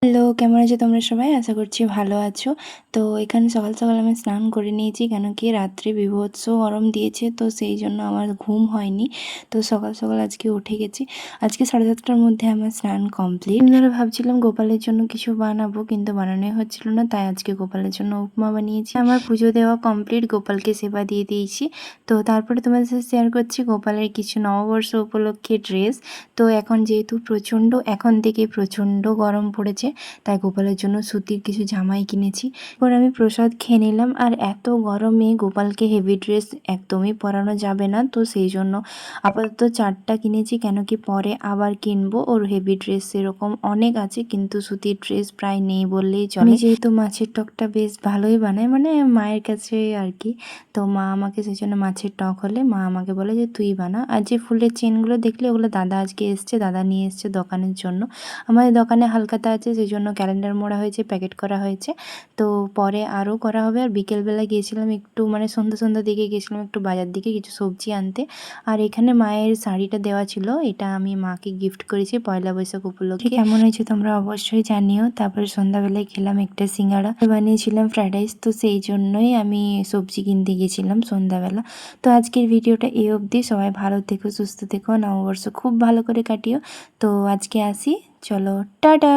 Hello, কেমন আছো তোমরা সবাই? আশা করছি ভালো আছো। তো এখানে সকাল সকাল আমি স্নান করে নিয়েছি, কেন কি রাত্রে বীভৎস গরম দিয়েছে, তো সেই জন্য আমার ঘুম হয়নি। তো সকাল সকাল আজকে উঠে গেছি। আজকে 7:30টার মধ্যে আমার স্নান কমপ্লিট। আমি ধরে ভাবছিলাম গোপালের জন্য কিছু বানাবো, কিন্তু বানানোই হচ্ছিল না, তাই আজকে গোপালের জন্য উপমা বানিয়েছি। আমার পুজো দেওয়া কমপ্লিট, গোপালকে সেবা দিয়ে দিয়েছি। তো তারপরে তোমাদের সাথে শেয়ার করছি গোপালের কিছু নববর্ষ উপলক্ষে ড্রেস। তো এখন যেহেতু এখন থেকে প্রচণ্ড গরম পড়েছে, তাই গোপালের জন্য সুতির কিছু জামাই কিনেছি। এরপর আমি প্রসাদ খেয়ে নিলাম। আর এত গরমে গোপালকে হেভি ড্রেস একদমই পরানো যাবে না, তো সেই জন্য আপাতত 4টা কিনেছি, কেন কি পরে আবার কিনবো। ওর হেভি ড্রেস সেরকম অনেক আছে, কিন্তু সুতির ড্রেস প্রায় নেই বললেই চলে। আমি যেহেতু মাছের টকটা বেশ ভালোই বানাই, মানে মায়ের কাছে আর কি, তো মা আমাকে সেই জন্য মাছের টক হলে মা আমাকে বলে যে তুই বানা। আর যে ফুলের চেনগুলো দেখলে ওগুলো দাদা আজকে এসছে, দাদা নিয়ে এসছে দোকানের জন্য। আমাদের দোকানে হালখাতা আছে, সেই জন্য ক্যালেন্ডার মোড়া হয়েছে, প্যাকেট করা হয়েছে। তো পরে আরও করা হবে। আর বিকেলবেলা গিয়েছিলাম একটু, মানে সন্ধ্যা দিকে গিয়েছিলাম একটু বাজার দিকে কিছু সবজি আনতে। আর এখানে মায়ের শাড়িটা দেওয়া ছিল, এটা আমি মাকে গিফট করেছি পয়লা বৈশাখ উপলক্ষে। কেমন হয়েছে তোমরা অবশ্যই জানিও। তারপরে সন্ধ্যাবেলায় খেলাম একটা সিঙ্গাড়া, বানিয়েছিলাম ফ্রাইড রাইস, তো সেই জন্যই আমি সবজি কিনতে গেছিলাম সন্ধ্যাবেলা। তো আজকের ভিডিওটা এই অবধি। সবাই ভালো থেকো, সুস্থ থেকো, নববর্ষ খুব ভালো করে কাটিও। তো আজকে আসি, চলো টাটা।